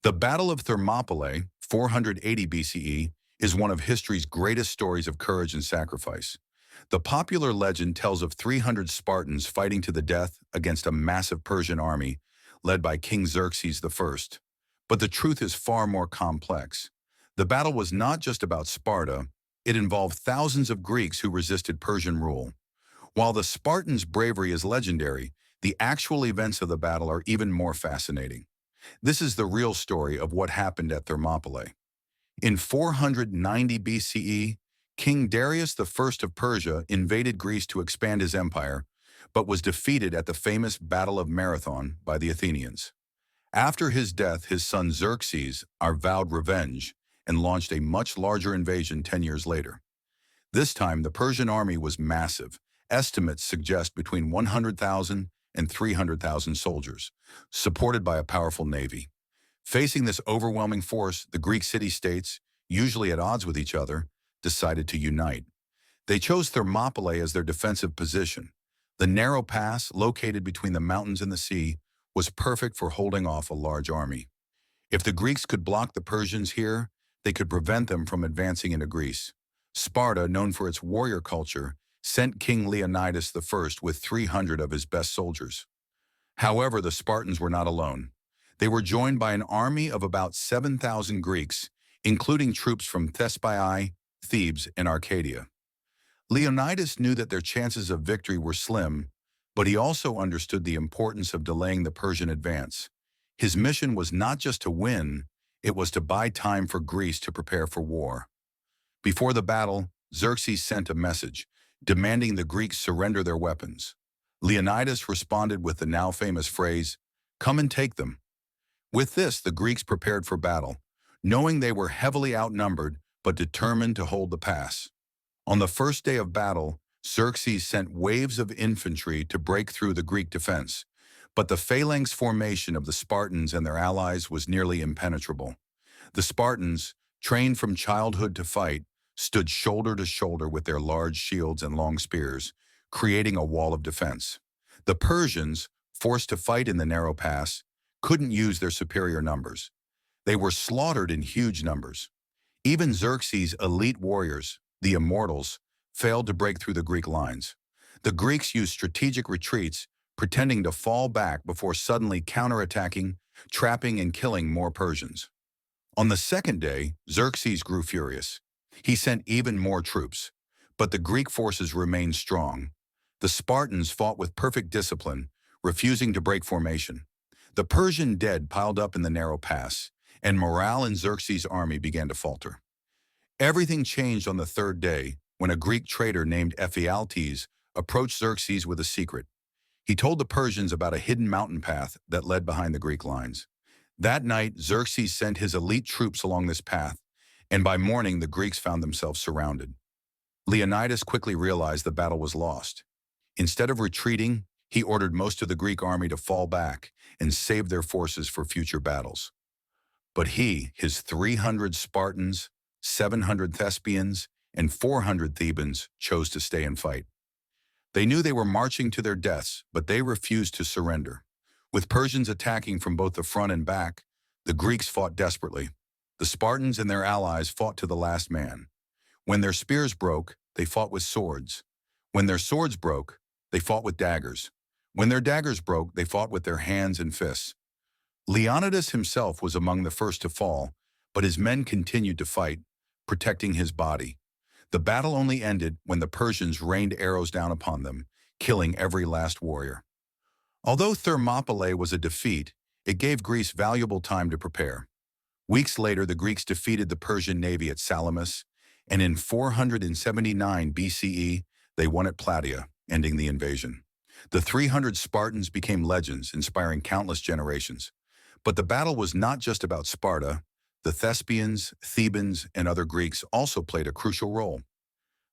The Battle of Thermopylae, 480 BCE, is one of history's greatest stories of courage and sacrifice. The popular legend tells of 300 Spartans fighting to the death against a massive Persian army led by King Xerxes I. But the truth is far more complex. The battle was not just about Sparta, it involved thousands of Greeks who resisted Persian rule. While the Spartans' bravery is legendary, the actual events of the battle are even more fascinating. This is the real story of what happened at Thermopylae. In 490 BCE, King Darius I of Persia invaded Greece to expand his empire, but was defeated at the famous Battle of Marathon by the Athenians. After his death, his son Xerxes vowed revenge and launched a much larger invasion 10 years later. This time, the Persian army was massive. Estimates suggest between 100,000 and 300,000 soldiers, supported by a powerful navy. Facing this overwhelming force, the Greek city-states, usually at odds with each other, decided to unite. They chose Thermopylae as their defensive position. The narrow pass, located between the mountains and the sea, was perfect for holding off a large army. If the Greeks could block the Persians here, they could prevent them from advancing into Greece. Sparta, known for its warrior culture, sent King Leonidas I with 300 of his best soldiers. However, the Spartans were not alone. They were joined by an army of about 7,000 Greeks, including troops from Thespae, Thebes, and Arcadia. Leonidas knew that their chances of victory were slim, but he also understood the importance of delaying the Persian advance. His mission was not just to win, it was to buy time for Greece to prepare for war. Before the battle, Xerxes sent a message, demanding the Greeks surrender their weapons. Leonidas responded with the now famous phrase, "Come and take them." With this, the Greeks prepared for battle, knowing they were heavily outnumbered but determined to hold the pass. On the first day of battle, Xerxes sent waves of infantry to break through the Greek defense, but the phalanx formation of the Spartans and their allies was nearly impenetrable. The Spartans, trained from childhood to fight, stood shoulder to shoulder with their large shields and long spears, creating a wall of defense. The Persians, forced to fight in the narrow pass, couldn't use their superior numbers. They were slaughtered in huge numbers. Even Xerxes' elite warriors, the Immortals, failed to break through the Greek lines. The Greeks used strategic retreats, pretending to fall back before suddenly counterattacking, trapping and killing more Persians. On the second day, Xerxes grew furious. He sent even more troops, but the Greek forces remained strong. The Spartans fought with perfect discipline, refusing to break formation. The Persian dead piled up in the narrow pass, and morale in Xerxes' army began to falter. Everything changed on the third day when a Greek traitor named Ephialtes approached Xerxes with a secret. He told the Persians about a hidden mountain path that led behind the Greek lines. That night, Xerxes sent his elite troops along this path, and by morning the Greeks found themselves surrounded. Leonidas quickly realized the battle was lost. Instead of retreating, he ordered most of the Greek army to fall back and save their forces for future battles. But he, his 300 Spartans, 700 Thespians, and 400 Thebans chose to stay and fight. They knew they were marching to their deaths, but they refused to surrender. With Persians attacking from both the front and back, the Greeks fought desperately. The Spartans and their allies fought to the last man. When their spears broke, they fought with swords. When their swords broke, they fought with daggers. When their daggers broke, they fought with their hands and fists. Leonidas himself was among the first to fall, but his men continued to fight, protecting his body. The battle only ended when the Persians rained arrows down upon them, killing every last warrior. Although Thermopylae was a defeat, it gave Greece valuable time to prepare. Weeks later, the Greeks defeated the Persian navy at Salamis, and in 479 BCE, they won at Plataea, ending the invasion. The 300 Spartans became legends, inspiring countless generations. But the battle was not just about Sparta. The Thespians, Thebans, and other Greeks also played a crucial role.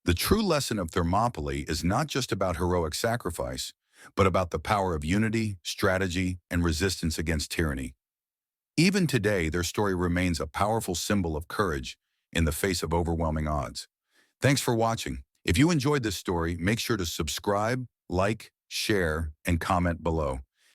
The true lesson of Thermopylae is not just about heroic sacrifice, but about the power of unity, strategy, and resistance against tyranny. Even today, their story remains a powerful symbol of courage in the face of overwhelming odds. Thanks for watching. If you enjoyed this story, make sure to subscribe, like, share, and comment below.